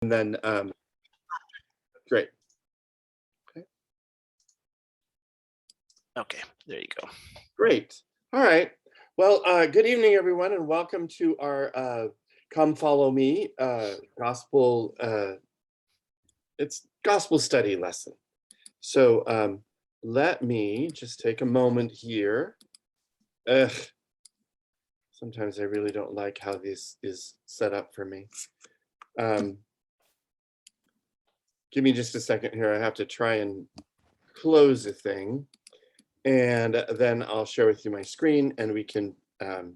And then, great. Okay, there you go. Great. All right. Well, good evening, everyone, and welcome to our Come Follow Me gospel. It's gospel study lesson. So let me just take a moment here. Sometimes I really don't like how this is set up for me. Give me just a second here. I have to try and close the thing, and then I'll share with you my screen and we can kind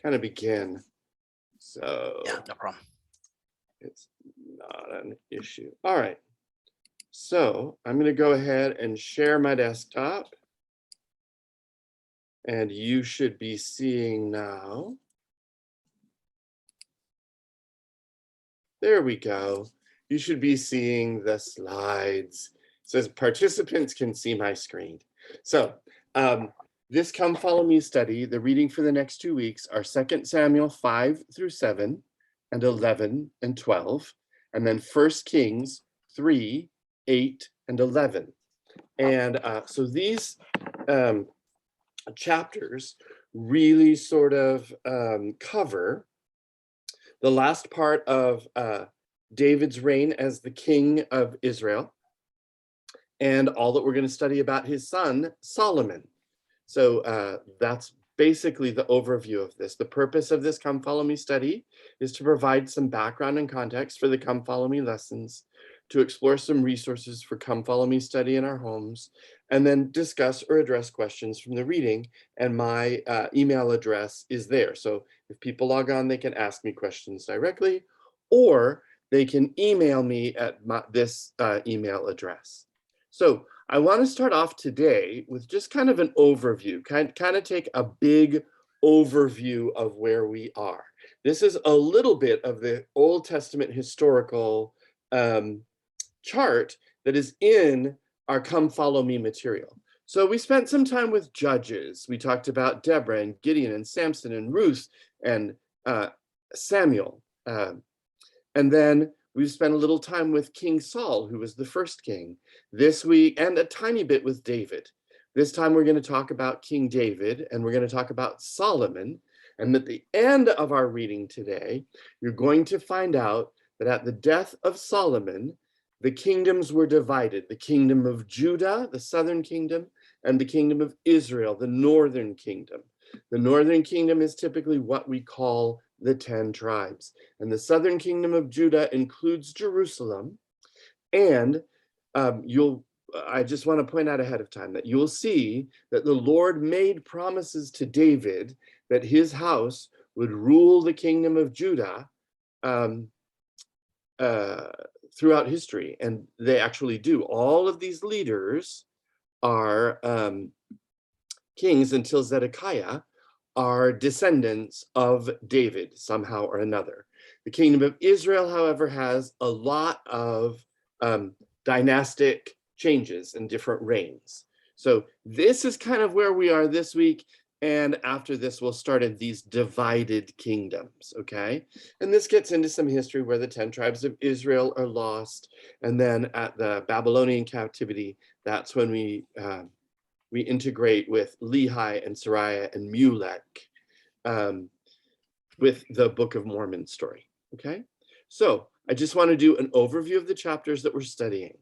of begin. So yeah, no problem. It's not an issue. All right. So I'm going to go ahead and share my desktop. And you should be seeing now. There we go. You should be seeing the slides. It says participants can see my screen. So this Come Follow Me study, the reading for the next 2 weeks are 2 Samuel 5 through 7 and 11 and 12, and then 1 Kings 3, 8 and 11. And so these chapters really sort of cover the last part of David's reign as the king of Israel, and all that we're going to study about his son, Solomon. So that's basically the overview of this. The purpose of this Come Follow Me study is to provide some background and context for the Come Follow Me lessons, to explore some resources for Come Follow Me study in our homes, and then discuss or address questions from the reading. And my email address is there. So if people log on, they can ask me questions directly, or they can email me at this email address. So I want to start off today with just kind of an overview, kind of take a big overview of where we are. This is a little bit of the Old Testament historical chart that is in our Come Follow Me material. So we spent some time with judges. We talked about Deborah and Gideon and Samson and Ruth and Samuel. And then we've spent a little time with King Saul, who was the first king this week, and a tiny bit with David. This time we're going to talk about King David, and we're going to talk about Solomon. And at the end of our reading today, you're going to find out that at the death of Solomon, the kingdoms were divided. The kingdom of Judah, the southern kingdom, and the kingdom of Israel, the northern kingdom. The northern kingdom is typically what we call the 10 tribes. And the southern kingdom of Judah includes Jerusalem. And I just want to point out ahead of time that you'll see that the Lord made promises to David that his house would rule the kingdom of Judah throughout history. And they actually do. All of these leaders are kings until Zedekiah, are descendants of David somehow or another. The kingdom of Israel, however, has a lot of dynastic changes and different reigns. So this is kind of where we are this week. And after this, we'll start in these divided kingdoms, okay? And this gets into some history where the 10 tribes of Israel are lost. And then at the Babylonian captivity, that's when we integrate with Lehi and Sariah and Mulek with the Book of Mormon story, okay? So I just want to do an overview of the chapters that we're studying.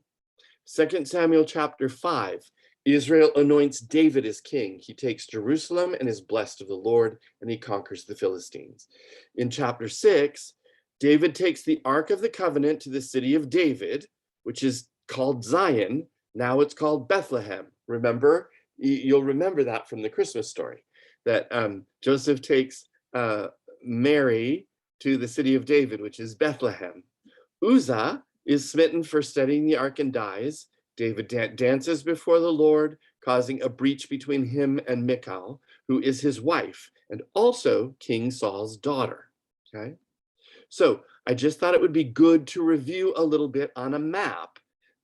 2 Samuel chapter 5, Israel anoints David as king. He takes Jerusalem and is blessed of the Lord, and he conquers the Philistines. In chapter 6, David takes the Ark of the Covenant to the city of David, which is called Zion. Now it's called Bethlehem. Remember? You'll remember that from the Christmas story, that Joseph takes Mary to the city of David, which is Bethlehem. Uzzah is smitten for studying the ark and dies. David dances before the Lord, causing a breach between him and Michal, who is his wife, and also King Saul's daughter. Okay, so I just thought it would be good to review a little bit on a map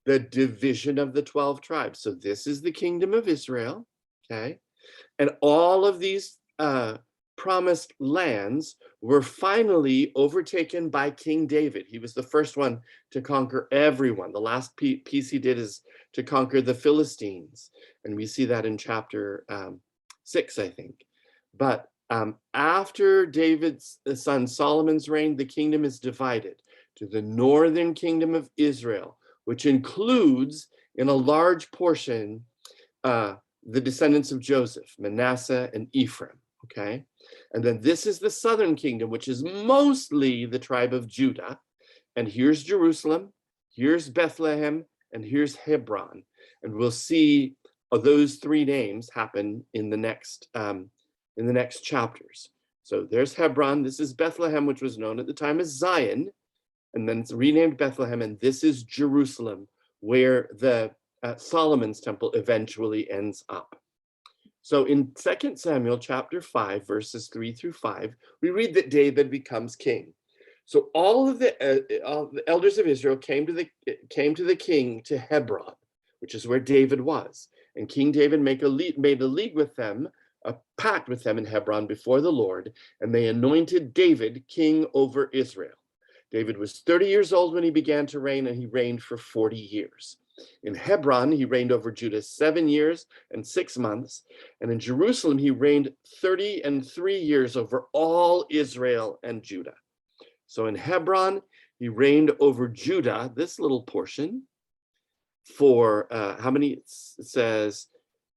the division of the 12 tribes. So this is the kingdom of Israel, okay? And all of these promised lands were finally overtaken by King David. He was the first one to conquer everyone. The last piece he did is to conquer the Philistines. And we see that in chapter 6, I think. But after David's son Solomon's reign, the kingdom is divided to the northern kingdom of Israel, which includes in a large portion the descendants of Joseph, Manasseh and Ephraim, okay? And then this is the southern kingdom, which is mostly the tribe of Judah. And here's Jerusalem, here's Bethlehem, and here's Hebron. And we'll see those three names happen in the next chapters. So there's Hebron, this is Bethlehem, which was known at the time as Zion, and then it's renamed Bethlehem, and this is Jerusalem, where the Solomon's temple eventually ends up. So in 2 Samuel chapter 5, verses 3 through 5, we read that David becomes king. So all of the elders of Israel came to the king to Hebron, which is where David was. And King David made a league with them, a pact with them in Hebron before the Lord, and they anointed David king over Israel. David was 30 years old when he began to reign, and he reigned for 40 years. In Hebron, he reigned over Judah 7 years and 6 months. And in Jerusalem, he reigned 30 and 3 years over all Israel and Judah. So in Hebron, he reigned over Judah, this little portion, for how many? It says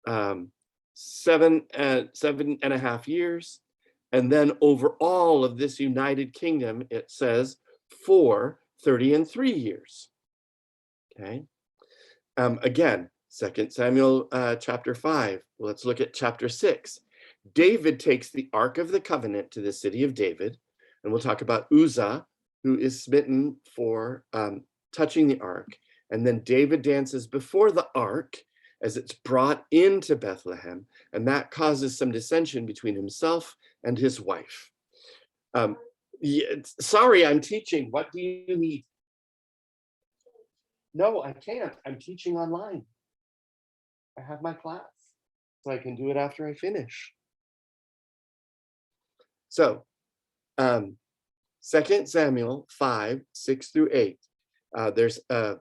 7.5 years. And then over all of this united kingdom, it says for 30 and 3 years. Okay. Again, 2 Samuel chapter 5. Let's look at chapter 6. David takes the Ark of the Covenant to the city of David, and we'll talk about Uzzah, who is smitten for touching the Ark. And then David dances before the Ark as it's brought into Bethlehem, and that causes some dissension between himself and his wife. Sorry, I'm teaching. What do you need? No, I can't. I'm teaching online. I have my class, so I can do it after I finish. So, 2 Samuel 5, 6 through 8. There's an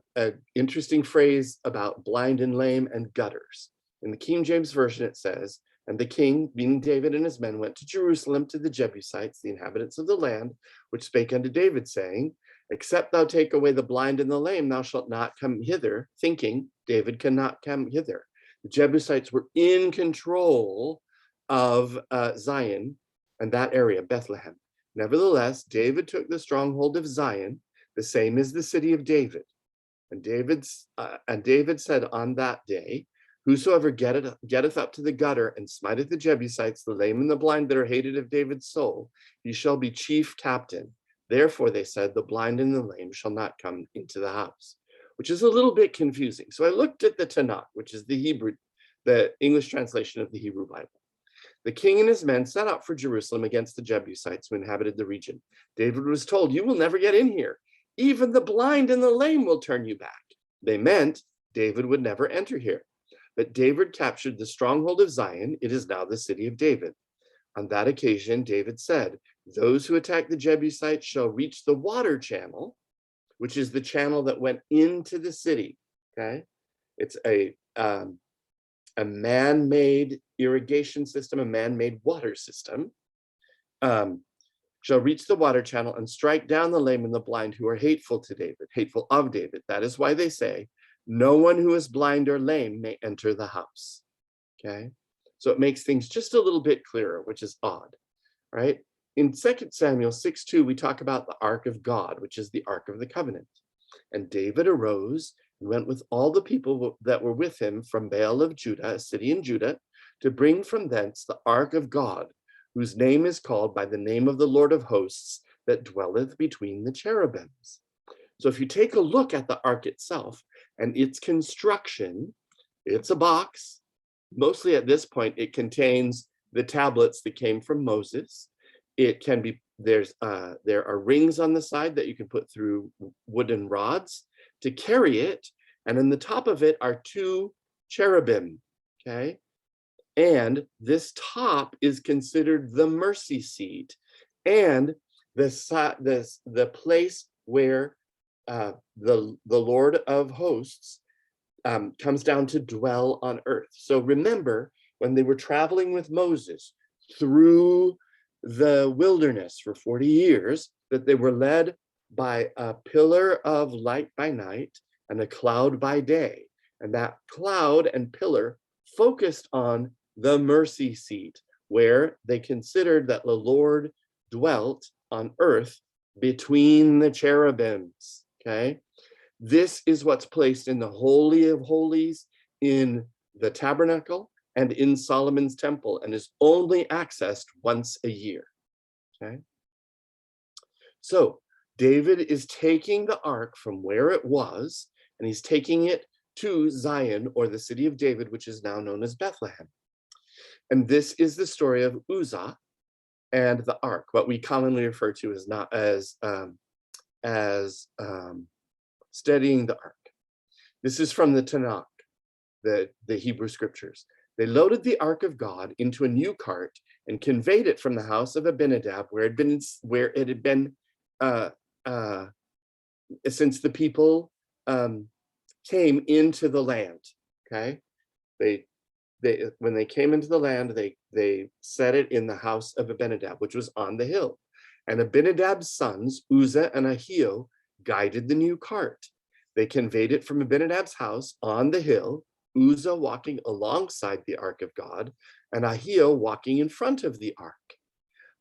interesting phrase about blind and lame and gutters. In the King James Version, it says, "And the king, meaning David and his men, went to Jerusalem to the Jebusites, the inhabitants of the land, which spake unto David, saying, Except thou take away the blind and the lame, thou shalt not come hither," thinking David cannot come hither. The Jebusites were in control of Zion and that area, Bethlehem. Nevertheless, David took the stronghold of Zion, the same as the city of David. And David said on that day, "Whosoever getteth up to the gutter and smiteth the Jebusites, the lame and the blind that are hated of David's soul, he shall be chief captain. Therefore," they said, "the blind and the lame shall not come into the house," which is a little bit confusing. So I looked at the Tanakh, which is the English translation of the Hebrew Bible. The king and his men set out for Jerusalem against the Jebusites who inhabited the region. David was told, "You will never get in here. Even the blind and the lame will turn you back." They meant David would never enter here. But David captured the stronghold of Zion. It is now the city of David. On that occasion, David said, "Those who attack the Jebusites shall reach the water channel," which is the channel that went into the city. Okay, it's a man-made irrigation system, a man-made water system. Shall reach the water channel and strike down the lame and the blind who are hateful to David, hateful of David. That is why they say, "No one who is blind or lame may enter the house." Okay, so it makes things just a little bit clearer, which is odd, right? In 2 Samuel 6:2, we talk about the Ark of God, which is the Ark of the Covenant. "And David arose and went with all the people that were with him from Baal of Judah, a city in Judah, to bring from thence the Ark of God, whose name is called by the name of the Lord of hosts, that dwelleth between the cherubims." So if you take a look at the Ark itself and its construction, it's a box. Mostly at this point, it contains the tablets that came from Moses. It can be, there are rings on the side that you can put through wooden rods to carry it. And in the top of it are 2 cherubim, okay? And this top is considered the mercy seat and the place where the Lord of hosts comes down to dwell on earth. So remember, when they were traveling with Moses through the wilderness for 40 years, that they were led by a pillar of light by night and a cloud by day. And that cloud and pillar focused on the mercy seat, where they considered that the Lord dwelt on earth between the cherubims. Okay. This is what's placed in the Holy of Holies in the tabernacle and in Solomon's temple, and is only accessed once a year. Okay. So David is taking the ark from where it was, and he's taking it to Zion, or the city of David, which is now known as Bethlehem. And this is the story of Uzzah and the ark, what we commonly refer to as not as steadying the ark. This is from the Tanakh, the Hebrew scriptures. They loaded the ark of God into a new cart and conveyed it from the house of Abinadab, where it had been since the people came into the land. Okay, when they came into the land, they set it in the house of Abinadab, which was on the hill. And Abinadab's sons, Uzzah and Ahio, guided the new cart. They conveyed it from Abinadab's house on the hill, Uzzah walking alongside the ark of God, and Ahio walking in front of the ark.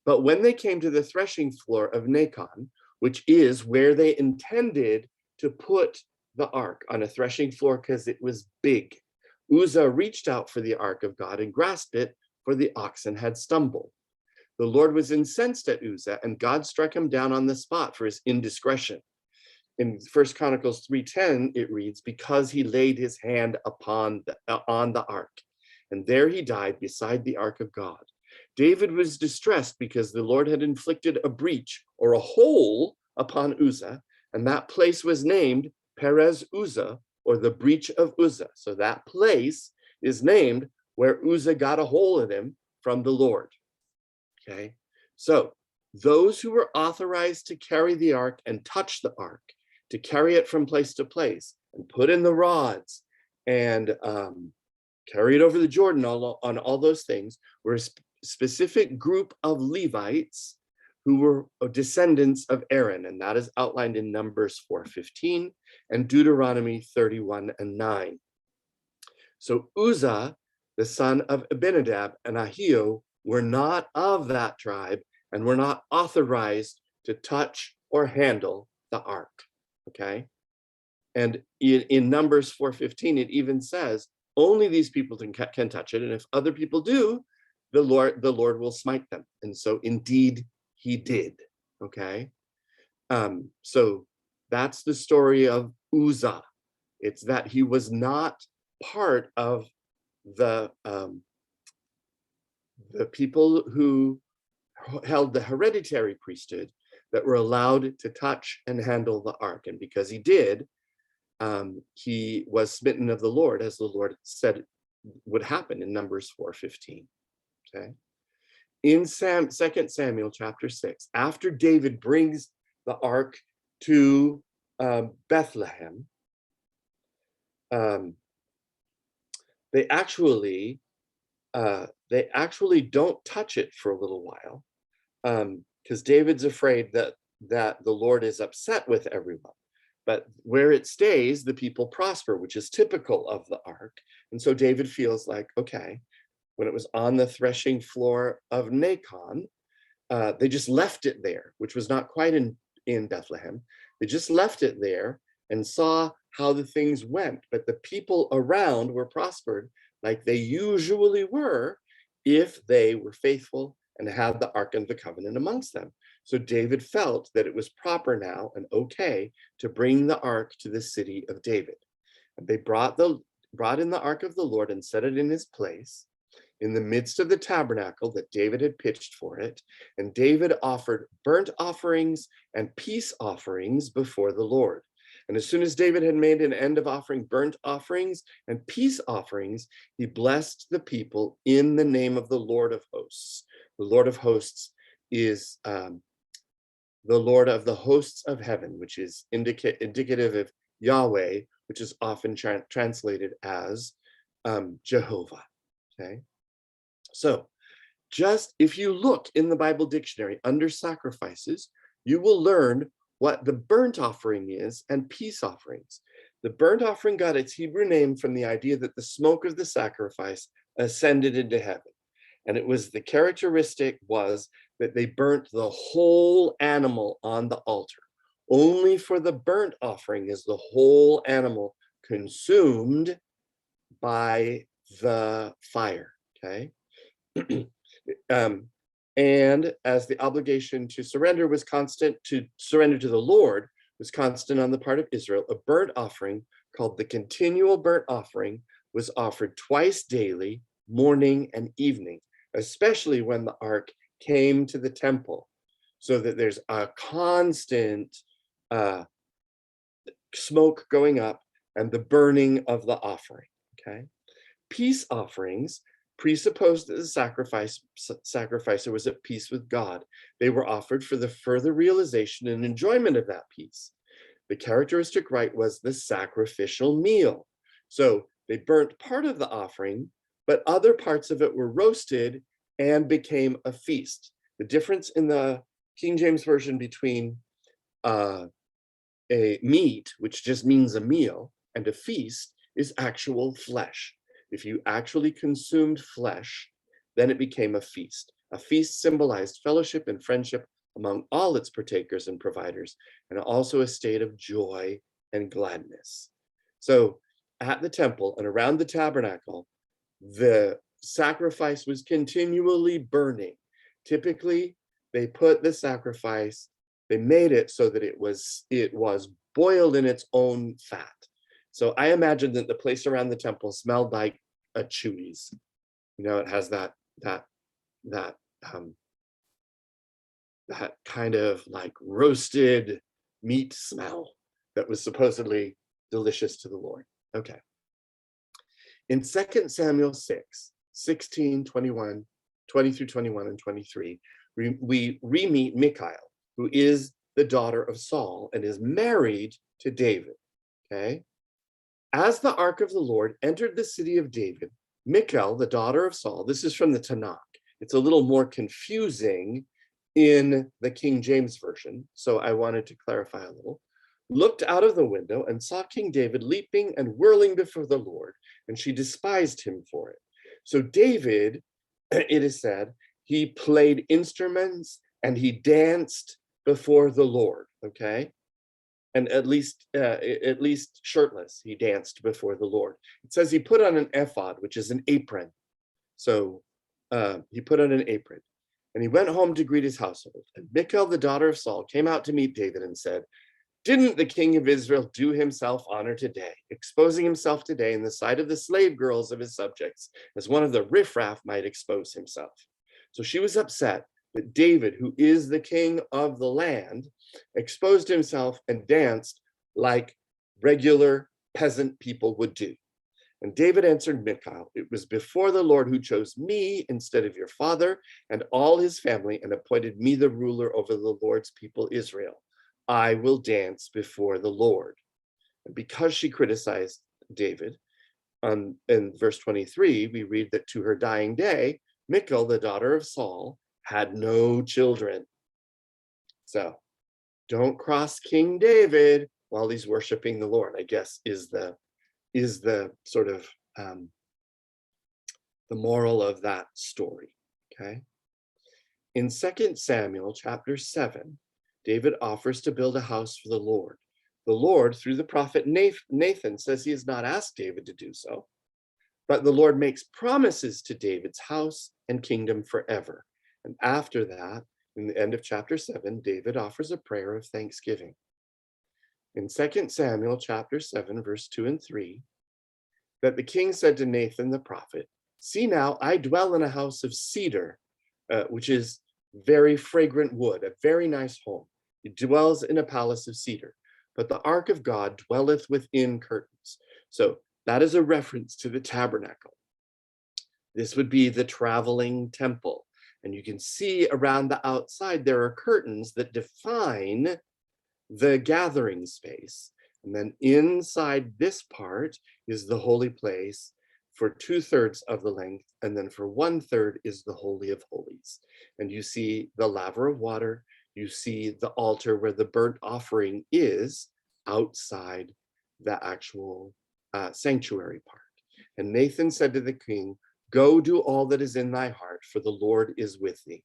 But when they came to the threshing floor of Nacon, which is where they intended to put the ark, on a threshing floor because it was big, Uzzah reached out for the ark of God and grasped it, for the oxen had stumbled. The Lord was incensed at Uzzah, and God struck him down on the spot for his indiscretion. In 1 Chronicles 3:10, it reads, because he laid his hand on the ark, and there he died beside the ark of God. David was distressed because the Lord had inflicted a breach, or a hole, upon Uzzah, and that place was named Perez Uzzah, or the breach of Uzzah. So that place is named where Uzzah got a hole in him from the Lord. Okay, so those who were authorized to carry the ark and touch the ark, to carry it from place to place and put in the rods and carry it over the Jordan, on all those things, were a specific group of Levites who were descendants of Aaron, and that is outlined in Numbers 4:15 and Deuteronomy 31:9. So Uzzah, the son of Abinadab, and Ahio were not of that tribe and were not authorized to touch or handle the ark. Okay, and in Numbers 4:15, it even says only these people can touch it, and if other people do, the Lord will smite them. And so indeed he did. Okay, so that's the story of Uzzah. It's that he was not part of the people who held the hereditary priesthood that were allowed to touch and handle the ark. And because he did, he was smitten of the Lord, as the Lord said would happen in Numbers 4:15. Okay. In 2 Samuel chapter 6, after David brings the ark to Bethlehem, they actually don't touch it for a little while, because David's afraid that the Lord is upset with everyone. But where it stays, the people prosper, which is typical of the ark. And so David feels like, okay, when it was on the threshing floor of Nacon, they just left it there, which was not quite in Bethlehem. They just left it there and saw how the things went. But the people around were prospered like they usually were if they were faithful and had the Ark of the Covenant amongst them. So David felt that it was proper now and okay to bring the Ark to the city of David. And they brought in the Ark of the Lord and set it in his place in the midst of the tabernacle that David had pitched for it. And David offered burnt offerings and peace offerings before the Lord. And as soon as David had made an end of offering burnt offerings and peace offerings, he blessed the people in the name of the Lord of hosts. The Lord of hosts is the Lord of the hosts of heaven, which is indicative of Yahweh, which is often translated as Jehovah. Okay, so just if you look in the Bible dictionary under sacrifices, you will learn what the burnt offering is and peace offerings. The burnt offering got its Hebrew name from the idea that the smoke of the sacrifice ascended into heaven. And it was the characteristic was that they burnt the whole animal on the altar. Only for the burnt offering is the whole animal consumed by the fire, okay? And as the obligation to surrender was constant, to surrender to the Lord was constant on the part of Israel, a burnt offering called the continual burnt offering was offered twice daily, morning and evening, especially when the ark came to the temple, so that there's a constant smoke going up and the burning of the offering, okay? Peace offerings presupposed that the sacrificer was at peace with God. They were offered for the further realization and enjoyment of that peace. The characteristic rite was the sacrificial meal. So they burnt part of the offering, but other parts of it were roasted and became a feast. The difference in the King James Version between a meat, which just means a meal, and a feast is actual flesh. If you actually consumed flesh, then it became a feast. A feast symbolized fellowship and friendship among all its partakers and providers, and also a state of joy and gladness. So at the temple and around the tabernacle, the sacrifice was continually burning. Typically, they put the sacrifice, they made it so that it was boiled in its own fat. So I imagine that the place around the temple smelled like a Chuy's. You know, it has that kind of like roasted meat smell that was supposedly delicious to the Lord. Okay. In 2 Samuel 6, 16, 21, 20 through 21 and 23, we re-meet Michal, who is the daughter of Saul and is married to David, okay? As the ark of the Lord entered the city of David, Michal, the daughter of Saul, this is from the Tanakh. It's a little more confusing in the King James Version, so I wanted to clarify a little, looked out of the window and saw King David leaping and whirling before the Lord, and she despised him for it. So David, it is said, he played instruments and he danced before the Lord, okay? And at least shirtless, he danced before the Lord. It says he put on an ephod, which is an apron. So he put on an apron, and he went home to greet his household. And Michal, the daughter of Saul, came out to meet David and said, "Didn't the king of Israel do himself honor today, exposing himself today in the sight of the slave girls of his subjects, as one of the riffraff might expose himself?" So she was upset that David, who is the king of the land, exposed himself and danced like regular peasant people would do. And David answered Michal, "It was before the Lord who chose me instead of your father and all his family and appointed me the ruler over the Lord's people Israel. I will dance before the Lord." And because she criticized David, in verse 23, we read that to her dying day, Michal, the daughter of Saul, had no children. So don't cross King David while he's worshiping the Lord, I guess, is the sort of the moral of that story, okay? In 2 Samuel chapter 7, David offers to build a house for the Lord. The Lord, through the prophet Nathan, says he has not asked David to do so, but the Lord makes promises to David's house and kingdom forever. And after that, in the end of chapter 7, David offers a prayer of thanksgiving. In 2 Samuel chapter 7, verse 2 and 3, that the king said to Nathan the prophet, "See now, I dwell in a house of cedar," which is very fragrant wood, a very nice home. He dwells in a palace of cedar. but the ark of God dwelleth within curtains. So that is a reference to the tabernacle. This would be the traveling temple. And you can see around the outside, there are curtains that define the gathering space. And then inside this part is the holy place for 2/3 of the length. And then for 1/3 is the Holy of Holies. And you see the laver of water. You see the altar where the burnt offering is outside the actual sanctuary part. And Nathan said to the king, "Go do all that is in thy heart, for the Lord is with thee."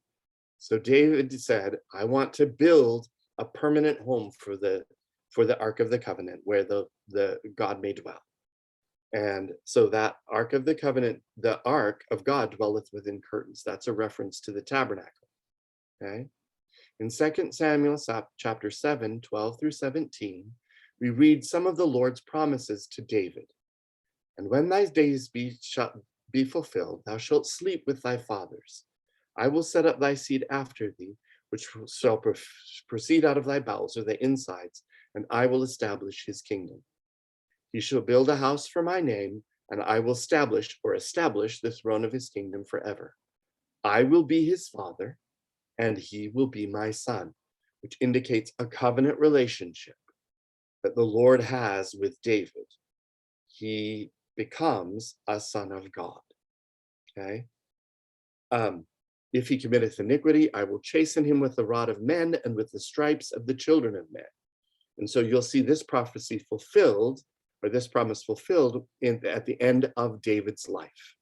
So David said, "I want to build a permanent home for the Ark of the Covenant, where the God may dwell." And so that Ark of the Covenant, the Ark of God dwelleth within curtains. That's a reference to the tabernacle. Okay. In 2 Samuel chapter 7, 12 through 17, we read some of the Lord's promises to David. "And when thy days be fulfilled, thou shalt sleep with thy fathers. I will set up thy seed after thee, which shall proceed out of thy bowels or the insides, and I will establish his kingdom. He shall build a house for my name, and I will establish the throne of his kingdom forever. I will be his father, and he will be my son," which indicates a covenant relationship that the Lord has with David. He becomes a son of God. Okay. "If he committeth iniquity, I will chasten him with the rod of men and with the stripes of the children of men." And so you'll see this prophecy fulfilled, or this promise fulfilled at the end of David's life.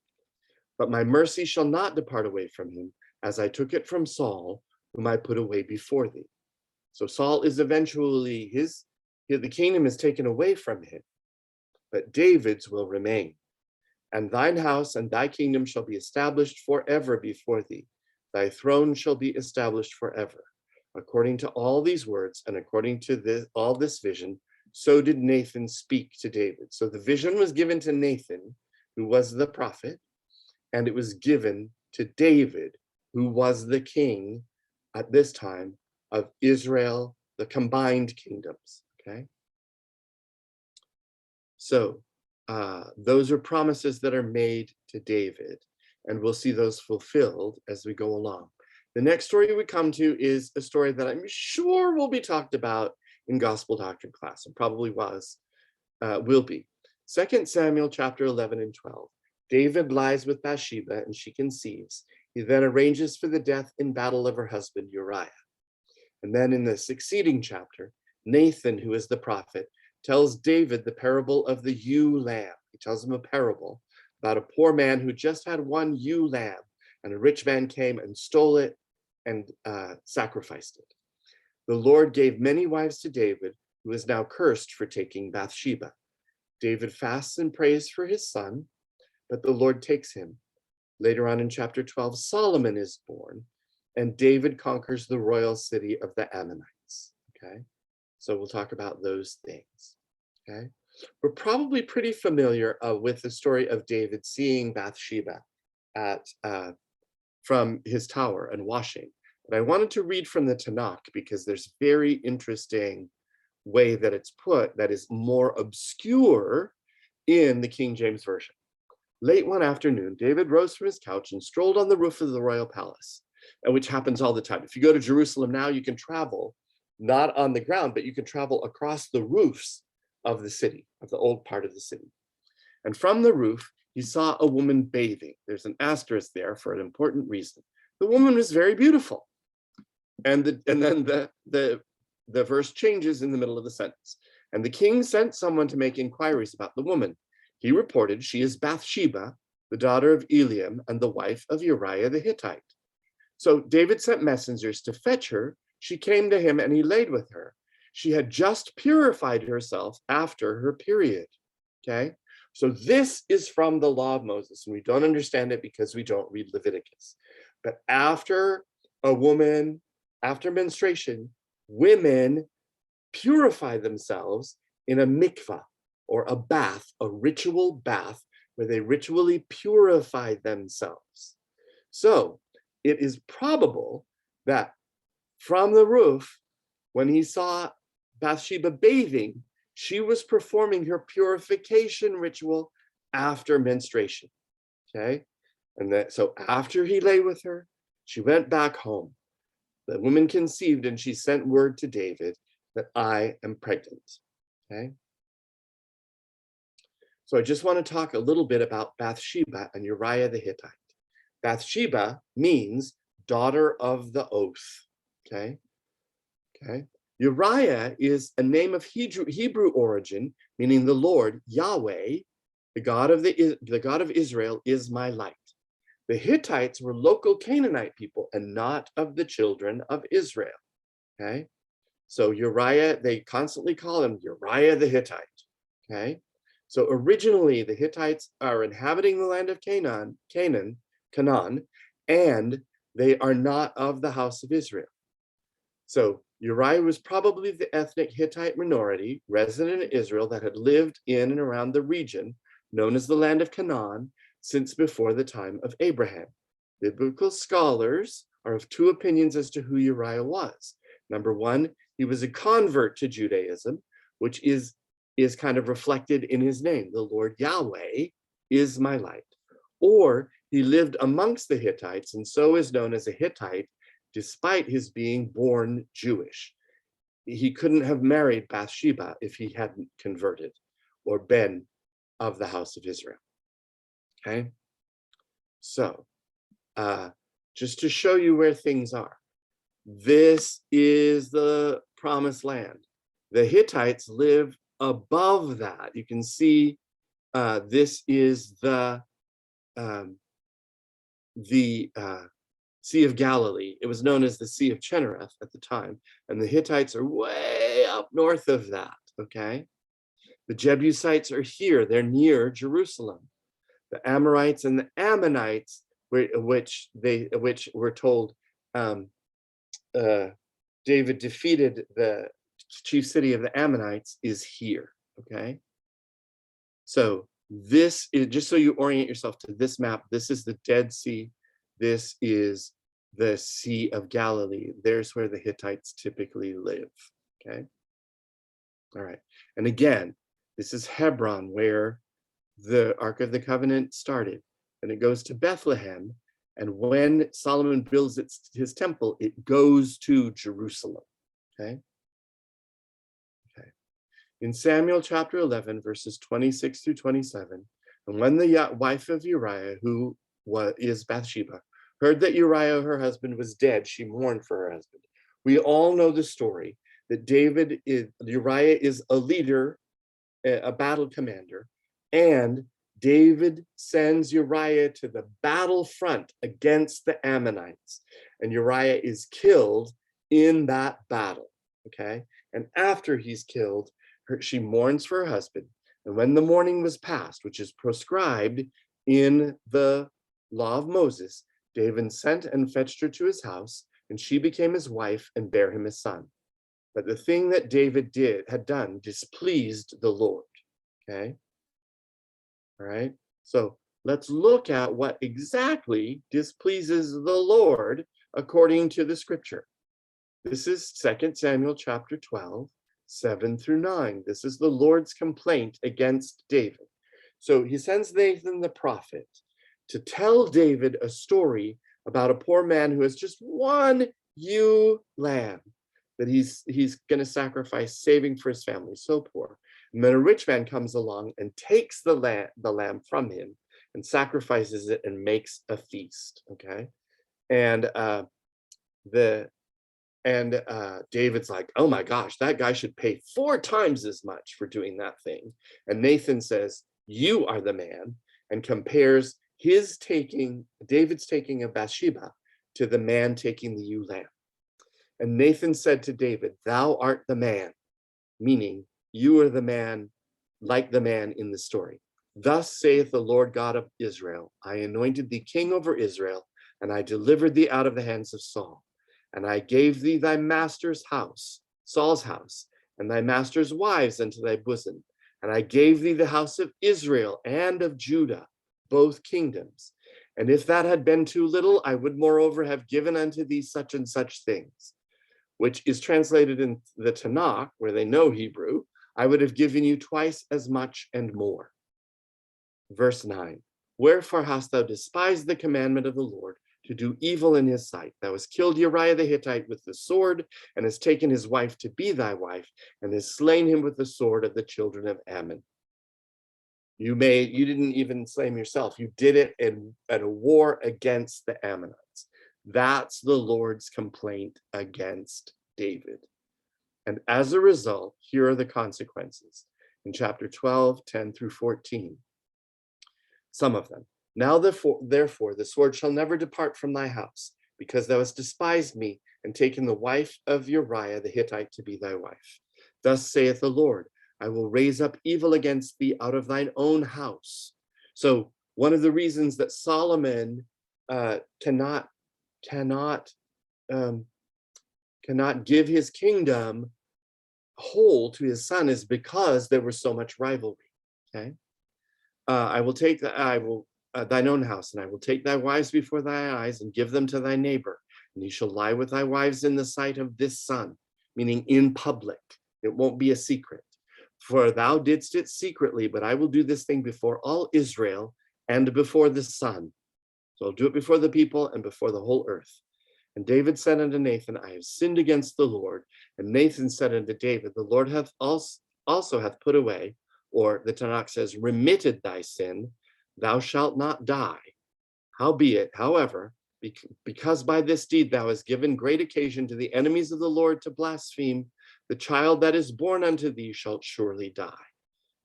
"But my mercy shall not depart away from him, as I took it from Saul, whom I put away before thee." So Saul is eventually the kingdom is taken away from him, but David's will remain. "And thine house and thy kingdom shall be established forever before thee. Thy throne shall be established forever." According to all these words and according to all this vision, so did Nathan speak to David. So the vision was given to Nathan, who was the prophet, and it was given to David, who was the king at this time of Israel, the combined kingdoms. Okay. So those are promises that are made to David, and we'll see those fulfilled as we go along. The next story we come to is a story that I'm sure will be talked about in gospel doctrine class, and probably will be. 2 Samuel chapter 11 and 12. David lies with Bathsheba and she conceives. He then arranges for the death in battle of her husband Uriah. And then in the succeeding chapter, Nathan, who is the prophet, tells David the parable of the ewe lamb. He tells him a parable about a poor man who just had one ewe lamb, and a rich man came and stole it and sacrificed it. The Lord gave many wives to David, who is now cursed for taking Bathsheba. David fasts and prays for his son, but the Lord takes him. Later on in chapter 12, Solomon is born, and David conquers the royal city of the Ammonites. Okay, so we'll talk about those things. Okay, we're probably pretty familiar with the story of David seeing Bathsheba from his tower and washing. But I wanted to read from the Tanakh because there's very interesting way that it's put that is more obscure in the King James Version. Late one afternoon, David rose from his couch and strolled on the roof of the royal palace, which happens all the time. If you go to Jerusalem now, you can travel not on the ground, but you can travel across the roofs of the city, of the old part of the city. And from the roof, he saw a woman bathing. There's an asterisk there for an important reason. The woman was very beautiful. And then the verse changes in the middle of the sentence. And the king sent someone to make inquiries about the woman. He reported, "She is Bathsheba, the daughter of Eliam and the wife of Uriah the Hittite." So David sent messengers to fetch her. She came to him and he laid with her. She had just purified herself after her period. Okay, so this is from the law of Moses, and we don't understand it because we don't read Leviticus. But after menstruation, women purify themselves in a mikvah, or a bath, a ritual bath, where they ritually purify themselves. So it is probable that from the roof, when he saw Bathsheba bathing, she was performing her purification ritual after menstruation. Okay. And so after he lay with her, she went back home. The woman conceived and she sent word to David that I am pregnant. Okay. So I just want to talk a little bit about Bathsheba and Uriah the Hittite. Bathsheba means daughter of the oath. Okay. Okay. Uriah is a name of Hebrew origin, meaning the Lord, Yahweh, the God of Israel, is my light. The Hittites were local Canaanite people and not of the children of Israel. Okay. So Uriah, they constantly call him Uriah the Hittite. Okay. So originally the Hittites are inhabiting the land of Canaan, and they are not of the house of Israel. So Uriah was probably the ethnic Hittite minority resident in Israel that had lived in and around the region known as the land of Canaan since before the time of Abraham. Biblical scholars are of two opinions as to who Uriah was. Number one, he was a convert to Judaism, which is kind of reflected in his name. The Lord Yahweh is my light. Or he lived amongst the Hittites and so is known as a Hittite despite his being born Jewish. He couldn't have married Bathsheba if he hadn't converted or been of the house of Israel. Okay, so just to show you where things are, this is the promised land. The Hittites live above that. You can see this is the Sea of Galilee. It was known as the Sea of Chinnereth at the time, and the Hittites are way up north of that, okay? The Jebusites are here. They're near Jerusalem. The Amorites and the Ammonites, which were told David defeated the chief city of the Ammonites, is here, okay? So this is, just so you orient yourself to this map, this is the Dead Sea. This is the Sea of Galilee. There's where the Hittites typically live, okay? All right, and again, this is Hebron, where the Ark of the Covenant started, and it goes to Bethlehem, and when Solomon builds his temple, it goes to Jerusalem, okay? Okay. In Samuel chapter 11, verses 26 through 27, and when the wife of Uriah, who is Bathsheba, heard that Uriah, her husband, was dead, she mourned for her husband. We all know the story that Uriah is a leader, a battle commander, and David sends Uriah to the battlefront against the Ammonites, and Uriah is killed in that battle, okay? And after he's killed, she mourns for her husband, and when the mourning was past, which is prescribed in the law of Moses, David sent and fetched her to his house, and she became his wife and bare him a son. But the thing that David had done displeased the Lord, okay? All right, so let's look at what exactly displeases the Lord according to the scripture. This is 2 Samuel chapter 12, 7 through 9. This is the Lord's complaint against David. So he sends Nathan the prophet to tell David a story about a poor man who has just one ewe lamb that he's going to sacrifice, saving for his family, so poor. And then a rich man comes along and takes the lamb from him and sacrifices it and makes a feast, okay? And David's like, oh my gosh, that guy should pay 4 times as much for doing that thing. And Nathan says, you are the man, and compares David's taking of Bathsheba to the man taking the ewe lamb. And Nathan said to David, thou art the man, meaning you are the man, like the man in the story. Thus saith the Lord God of Israel, I anointed thee king over Israel, and I delivered thee out of the hands of Saul. And I gave thee thy master's house, Saul's house, and thy master's wives unto thy bosom. And I gave thee the house of Israel and of Judah, both kingdoms. And if that had been too little, I would moreover have given unto thee such and such things. which is translated in the Tanakh, where they know Hebrew, I would have given you twice as much and more. Verse 9, wherefore hast thou despised the commandment of the Lord to do evil in his sight? Thou hast killed Uriah the Hittite with the sword, and hast taken his wife to be thy wife, and hast slain him with the sword of the children of Ammon. You didn't even slay him yourself. You did it at a war against the Ammonites. That's the Lord's complaint against David. And as a result, here are the consequences. In chapter 12, 10 through 14, some of them. Now therefore, the sword shall never depart from thy house, because thou hast despised me and taken the wife of Uriah the Hittite to be thy wife. Thus saith the Lord, I will raise up evil against thee out of thine own house. So one of the reasons that Solomon cannot give his kingdom whole to his son is because there was so much rivalry. Okay, I will take thine own house, and I will take thy wives before thy eyes and give them to thy neighbor, and he shall lie with thy wives in the sight of this sun, meaning in public. It won't be a secret. For thou didst it secretly, but I will do this thing before all Israel and before the sun. So I'll do it before the people and before the whole earth. And David said unto Nathan, I have sinned against the Lord. And Nathan said unto David, the Lord hath also hath put away, or the Tanakh says, remitted thy sin. Thou shalt not die. Howbeit, however, because by this deed thou hast given great occasion to the enemies of the Lord to blaspheme, the child that is born unto thee shalt surely die.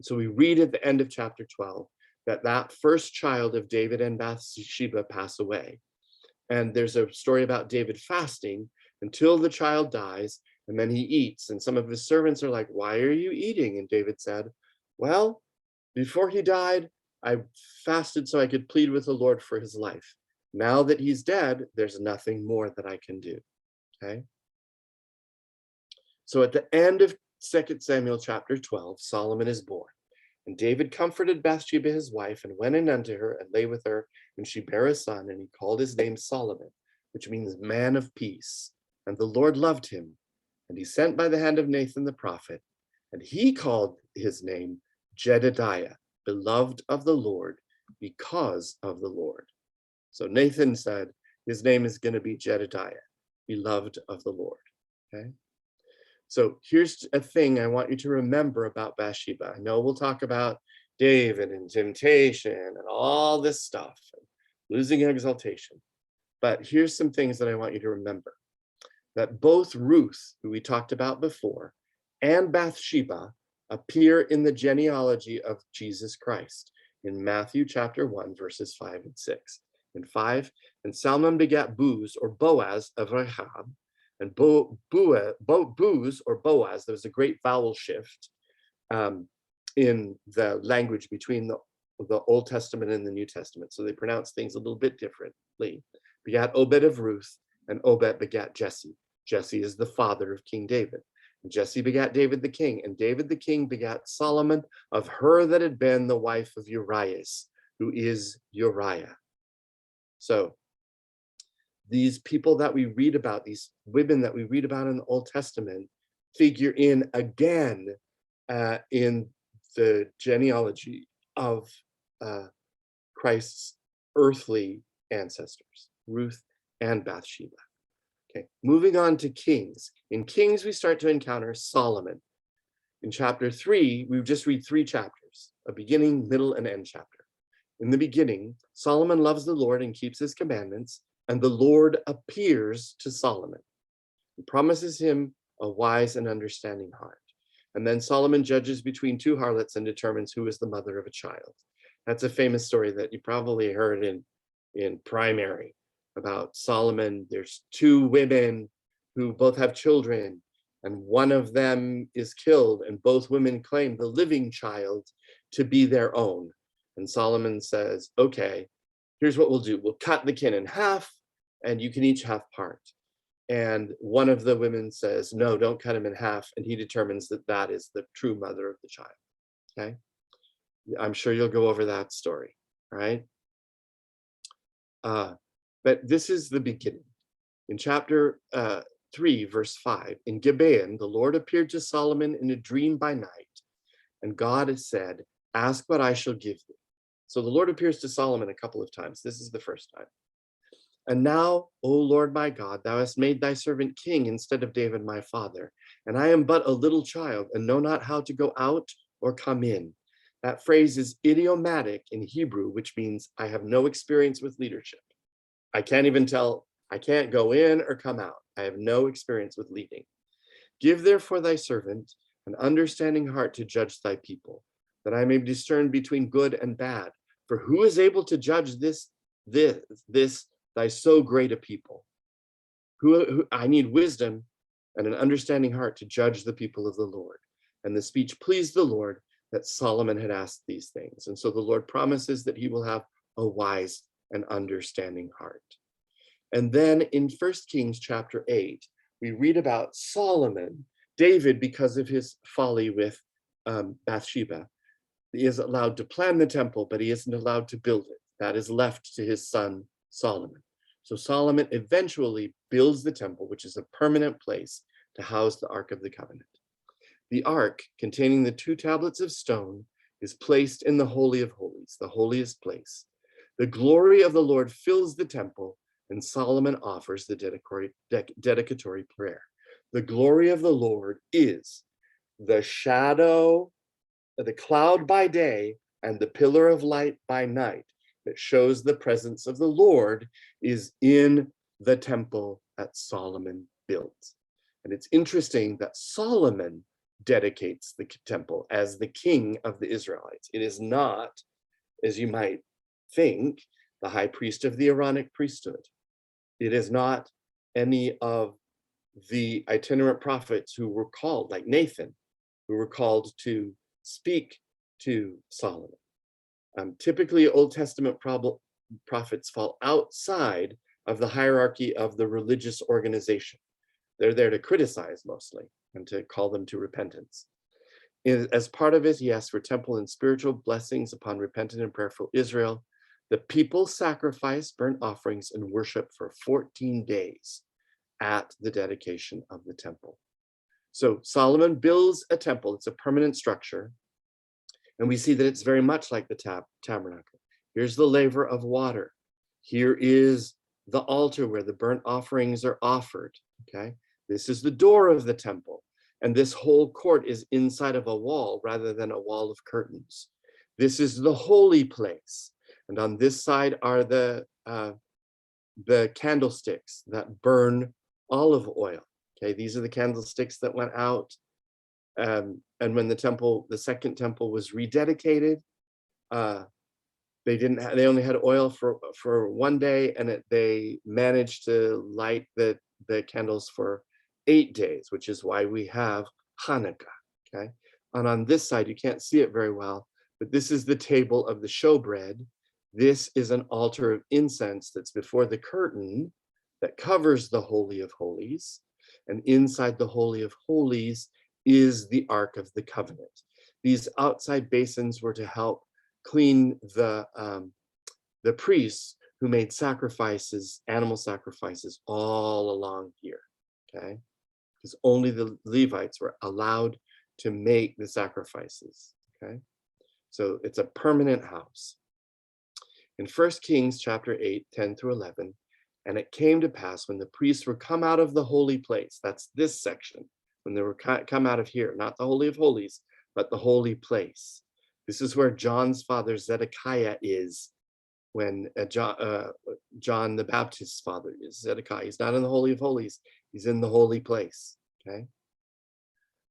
So we read at the end of chapter 12 that first child of David and Bathsheba pass away. And there's a story about David fasting until the child dies, and then he eats. And some of his servants are like, why are you eating? And David said, well, before he died, I fasted so I could plead with the Lord for his life. Now that he's dead, there's nothing more that I can do. Okay. So at the end of 2 Samuel chapter 12, Solomon is born. And David comforted Bathsheba his wife, and went in unto her, and lay with her, and she bare a son, and he called his name Solomon, which means man of peace. And the Lord loved him. And he sent by the hand of Nathan the prophet, and he called his name Jedediah, beloved of the Lord, because of the Lord. So Nathan said his name is going to be Jedediah, beloved of the Lord. Okay. So here's a thing I want you to remember about Bathsheba. I know we'll talk about David and temptation and all this stuff, and losing exaltation. But here's some things that I want you to remember. That both Ruth, who we talked about before, and Bathsheba appear in the genealogy of Jesus Christ in Matthew chapter 1, verses 5 and 6. In 5, and Salmon begat Booz or Boaz of Rahab, and Booz or Boaz, there was a great vowel shift in the language between the Old Testament and the New Testament. So they pronounce things a little bit differently. Begat Obed of Ruth, and Obed begat Jesse. Jesse is the father of King David. And Jesse begat David the king, and David the king begat Solomon of her that had been the wife of Urias, who is Uriah. So these people that we read about, these women that we read about in the Old Testament, figure in again in the genealogy of Christ's earthly ancestors, Ruth and Bathsheba. Okay, moving on to Kings. In Kings, we start to encounter Solomon. In chapter 3, we just read 3 chapters, a beginning, middle, and end chapter. In the beginning, Solomon loves the Lord and keeps his commandments, and the Lord appears to Solomon. He promises him a wise and understanding heart. And then Solomon judges between 2 harlots and determines who is the mother of a child. That's a famous story that you probably heard in primary about Solomon. There's 2 women who both have children, and one of them is killed, and both women claim the living child to be their own. And Solomon says, okay, here's what we'll do. We'll cut the kin in half, and you can each have part. And one of the women says, no, don't cut him in half. And he determines that that is the true mother of the child. Okay. I'm sure you'll go over that story, right? But this is the beginning. In chapter 3, verse 5, in Gibeon, the Lord appeared to Solomon in a dream by night, and God had said, ask what I shall give thee. So the Lord appears to Solomon a couple of times. This is the first time. And now, O Lord my God, thou hast made thy servant king instead of David my father, and I am but a little child, and know not how to go out or come in. That phrase is idiomatic in Hebrew, which means I have no experience with leadership. I can't even tell, I can't go in or come out. I have no experience with leading. Give therefore thy servant an understanding heart to judge thy people, that I may discern between good and bad. For who is able to judge this thy so great a people? Who I need wisdom and an understanding heart to judge the people of the Lord. And the speech pleased the Lord that Solomon had asked these things. And so the Lord promises that he will have a wise and understanding heart. And then in 1 Kings chapter 8, we read about Solomon, David, because of his folly with Bathsheba. He is allowed to plan the temple, but he isn't allowed to build it. That is left to his son, Solomon. So Solomon eventually builds the temple, which is a permanent place to house the Ark of the Covenant. The Ark, containing the 2 tablets of stone, is placed in the Holy of Holies, the holiest place. The glory of the Lord fills the temple, and Solomon offers the dedicatory prayer. The glory of the Lord is the shadow, the cloud by day, and the pillar of light by night that shows the presence of the Lord is in the temple that Solomon built. And it's interesting that Solomon dedicates the temple as the king of the Israelites. It is not, as you might think, the high priest of the Aaronic priesthood. It is not any of the itinerant prophets who were called, like Nathan, who were called to speak to Solomon. Typically, Old Testament prophets fall outside of the hierarchy of the religious organization. They're there to criticize mostly and to call them to repentance. As part of it, he asked for temple and spiritual blessings upon repentant and prayerful Israel. The people sacrificed burnt offerings and worship for 14 days at the dedication of the temple. So Solomon builds a temple. It's a permanent structure. And we see that it's very much like the tabernacle. Here's the laver of water. Here is the altar where the burnt offerings are offered. Okay, this is the door of the temple. And this whole court is inside of a wall rather than a wall of curtains. This is the holy place. And on this side are the candlesticks that burn olive oil. Okay, these are the candlesticks that went out. And when the second temple was rededicated, they only had oil for one day, and they managed to light the candles for 8 days, which is why we have Hanukkah. Okay, and on this side you can't see it very well, but this is the table of the showbread. This is an altar of incense that's before the curtain that covers the Holy of Holies, and inside the Holy of Holies is the Ark of the Covenant. These outside basins were to help clean the priests who made sacrifices, animal sacrifices, all along here. Okay, because only the Levites were allowed to make the sacrifices. Okay, so it's a permanent house. In 1 Kings chapter 8, 10 through 11, and it came to pass when the priests were come out of the holy place, that's this section, when they were come out of here, not the Holy of Holies, but the holy place. This is where John's father Zedekiah is when John the Baptist's father is Zedekiah. He's not in the Holy of Holies, he's in the holy place. Okay.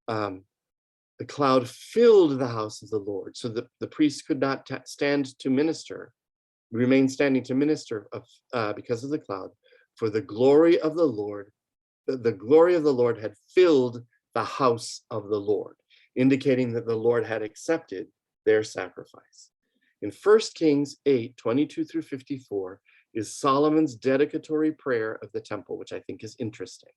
The cloud filled the house of the Lord, so that the priests could not stand to minister, remain standing to minister because of the cloud. For the glory of the Lord, the glory of the Lord had filled the house of the Lord, indicating that the Lord had accepted their sacrifice. In 1 Kings 8, 22 through 54 is Solomon's dedicatory prayer of the temple, which I think is interesting.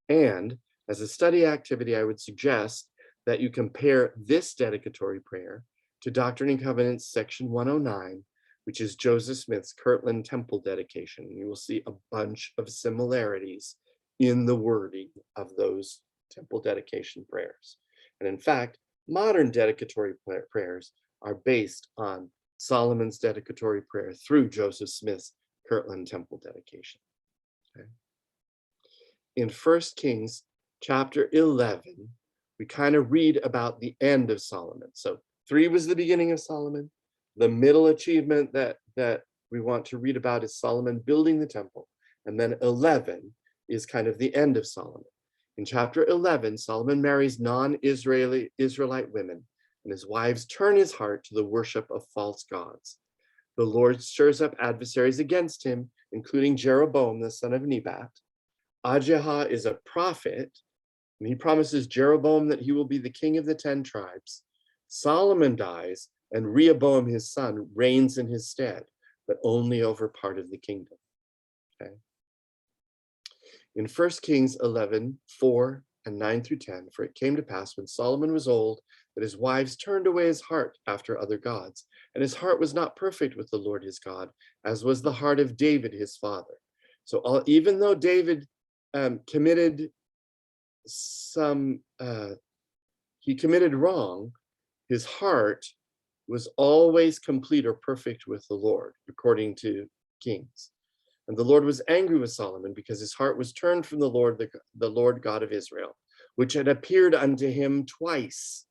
And as a study activity, I would suggest that you compare this dedicatory prayer to Doctrine and Covenants section 109, which is Joseph Smith's Kirtland Temple dedication. You will see a bunch of similarities in the wording of those temple dedication prayers. And in fact, modern dedicatory prayers are based on Solomon's dedicatory prayer through Joseph Smith's Kirtland Temple dedication. Okay. In 1 Kings chapter 11, we kind of read about the end of Solomon. So 3 was the beginning of Solomon. The middle achievement that we want to read about is Solomon building the temple. And then 11 is kind of the end of Solomon. In chapter 11, Solomon marries non-Israelite women, and his wives turn his heart to the worship of false gods. The Lord stirs up adversaries against him, including Jeroboam, the son of Nebat. Ajah is a prophet, and he promises Jeroboam that he will be the king of the 10 tribes. Solomon dies, and Rehoboam, his son, reigns in his stead, but only over part of the kingdom. Okay. In 1 Kings 11, 4 and 9 through 10, for it came to pass when Solomon was old that his wives turned away his heart after other gods, and his heart was not perfect with the Lord his God, as was the heart of David his father. So even though David committed wrong, his heart was always complete or perfect with the Lord, according to Kings. And the Lord was angry with Solomon because his heart was turned from the Lord, the Lord God of Israel, which had appeared unto him twice.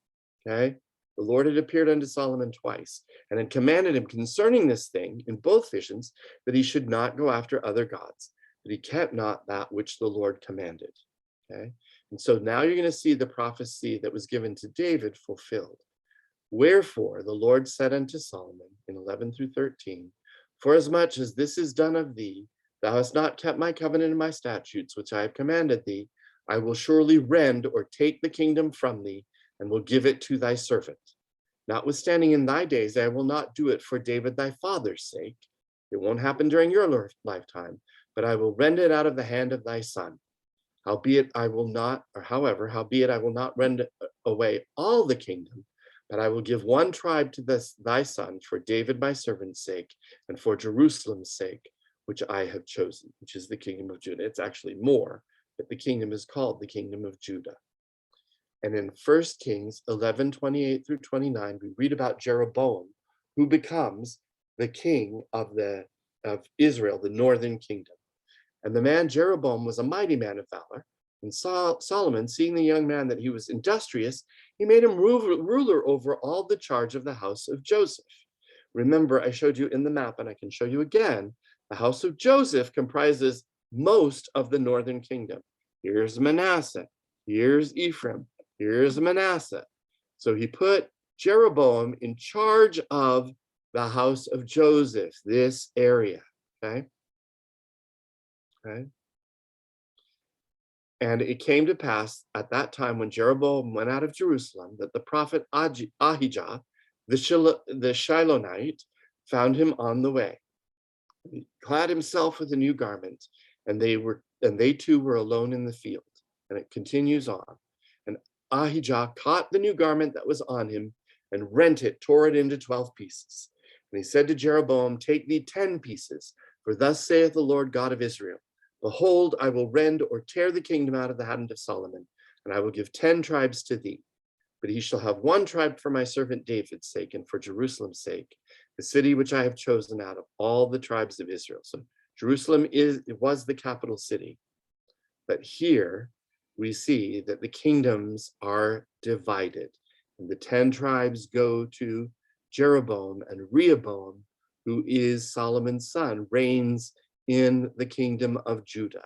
Okay? The Lord had appeared unto Solomon twice and had commanded him concerning this thing in both visions that he should not go after other gods, but he kept not that which the Lord commanded. Okay? And so now you're going to see the prophecy that was given to David fulfilled. Wherefore the Lord said unto Solomon in 11 through 13, forasmuch as this is done of thee, thou hast not kept my covenant and my statutes, which I have commanded thee, I will surely rend or take the kingdom from thee, and will give it to thy servant. Notwithstanding in thy days, I will not do it for David thy father's sake. It won't happen during your lifetime, but I will rend it out of the hand of thy son. Howbeit I will not rend away all the kingdom, but I will give one tribe to thy son for David my servant's sake, and for Jerusalem's sake, which I have chosen, which is the kingdom of Judah. It's actually more, but the kingdom is called the kingdom of Judah. And in 1 Kings 11, 28 through 29, we read about Jeroboam, who becomes the king of Israel, the northern kingdom. And the man Jeroboam was a mighty man of valor. And Solomon, seeing the young man that he was industrious, he made him ruler over all the charge of the house of Joseph. Remember, I showed you in the map, and I can show you again, the house of Joseph comprises most of the northern kingdom. Here's Manasseh, here's Ephraim, here's Manasseh. So he put Jeroboam in charge of the house of Joseph, this area, okay? Okay. And it came to pass at that time when Jeroboam went out of Jerusalem that the prophet Ahijah, the Shilonite, found him on the way. He clad himself with a new garment, and they two were alone in the field. And it continues on. And Ahijah caught the new garment that was on him and rent it, tore it into 12 pieces. And he said to Jeroboam, take thee 10 pieces, for thus saith the Lord God of Israel, behold, I will rend or tear the kingdom out of the hand of Solomon, and I will give 10 tribes to thee. But he shall have one tribe for my servant David's sake, and for Jerusalem's sake, the city which I have chosen out of all the tribes of Israel. So Jerusalem was the capital city. But here we see that the kingdoms are divided, and the 10 tribes go to Jeroboam, and Rehoboam, who is Solomon's son, reigns in the kingdom of Judah.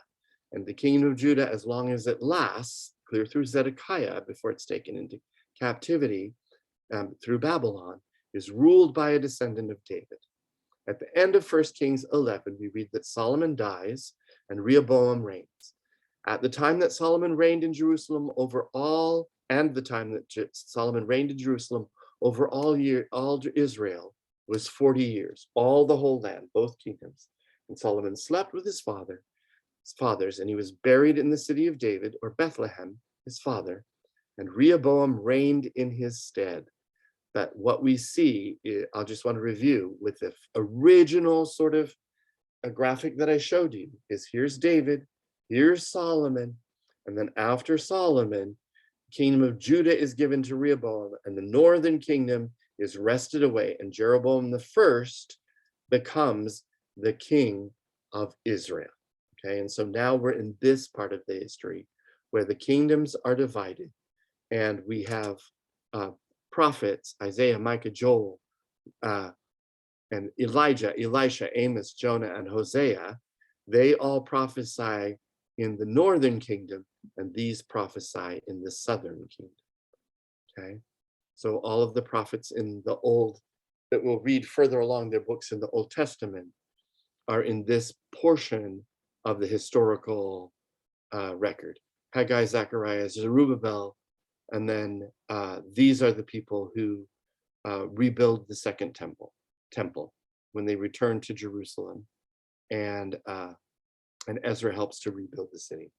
And the kingdom of Judah, as long as it lasts, clear through Zedekiah before it's taken into captivity through Babylon, is ruled by a descendant of David. At the end of 1 Kings 11, we read that Solomon dies and Rehoboam reigns. At the time that Solomon reigned in Jerusalem over all, and the time that Solomon reigned in Jerusalem over all Israel was 40 years, all the whole land, both kingdoms. And Solomon slept with his fathers, and he was buried in the city of David, or Bethlehem, his father, and Rehoboam reigned in his stead. But what we see, I'll just want to review with the original sort of a graphic that I showed you, is here's David, Here's Solomon. And then after Solomon, kingdom of Judah is given to Rehoboam, and the northern kingdom is wrested away, and Jeroboam the first becomes the king of Israel. Okay, and so now we're in this part of the history where the kingdoms are divided, and we have prophets, Isaiah, Micah, Joel, and Elijah, Elisha, Amos, Jonah, and Hosea. They all prophesy in the northern kingdom, and these prophesy in the southern kingdom. Okay, so all of the prophets in the Old, that we'll read further along their books in the Old Testament, are in this portion of the historical record. Haggai, Zechariah, Zerubbabel, and then these are the people who rebuild the second temple when they return to Jerusalem, and Ezra helps to rebuild the city.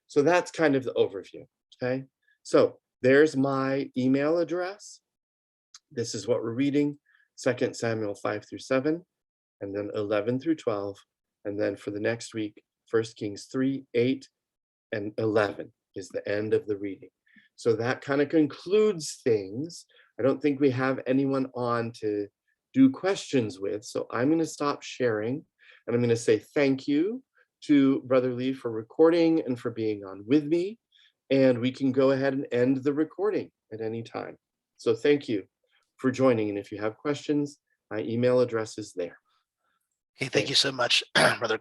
So that's kind of the overview. Okay, so there's my email address. This is what we're reading: 2 Samuel 5 through 7, and then 11 through 12, and then for the next week, 1 Kings 3, 8, and 11 is the end of the reading. So that kind of concludes things. I don't think we have anyone on to do questions with, so I'm going to stop sharing, and I'm going to say thank you to Brother Lee for recording and for being on with me, and we can go ahead and end the recording at any time. So thank you for joining, and if you have questions, my email address is there. Okay, thank you so much, Brother